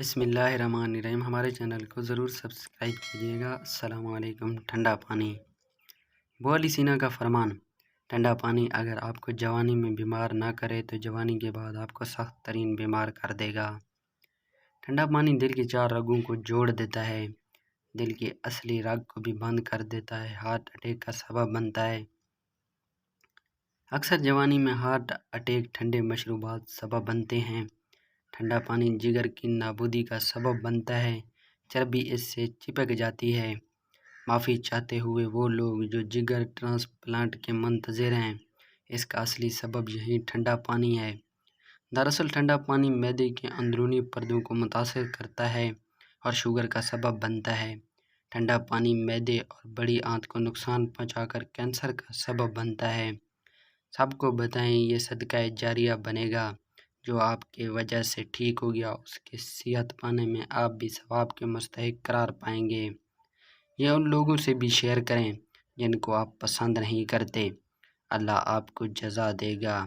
بسم اللہ الرحمن الرحیم۔ ہمارے چینل کو ضرور سبسکرائب کیجیے گا۔ السلام علیکم۔ ٹھنڈا پانی، ابو علی سینا کا فرمان: ٹھنڈا پانی اگر آپ کو جوانی میں بیمار نہ کرے تو جوانی کے بعد آپ کو سخت ترین بیمار کر دے گا۔ ٹھنڈا پانی دل کی 4 رگوں کو جوڑ دیتا ہے، دل کی اصلی رگ کو بھی بند کر دیتا ہے، ہارٹ اٹیک کا سبب بنتا ہے۔ اکثر جوانی میں ہارٹ اٹیک ٹھنڈے مشروبات سبب بنتے ہیں۔ ٹھنڈا پانی جگر کی نابودی کا سبب بنتا ہے، چربی اس سے چپک جاتی ہے۔ معافی چاہتے ہوئے وہ لوگ جو جگر ٹرانسپلانٹ کے منتظر ہیں، اس کا اصلی سبب یہی ٹھنڈا پانی ہے۔ دراصل ٹھنڈا پانی معدے کے اندرونی پردوں کو متاثر کرتا ہے اور شوگر کا سبب بنتا ہے۔ ٹھنڈا پانی معدے اور بڑی آنت کو نقصان پہنچا کر کینسر کا سبب بنتا ہے۔ سب کو بتائیں، یہ صدقہ جاریہ بنے گا۔ جو آپ کے وجہ سے ٹھیک ہو گیا، اس کے صحت پانے میں آپ بھی ثواب کے مستحق قرار پائیں گے۔ یہ ان لوگوں سے بھی شیئر کریں جن کو آپ پسند نہیں کرتے۔ اللہ آپ کو جزا دے گا۔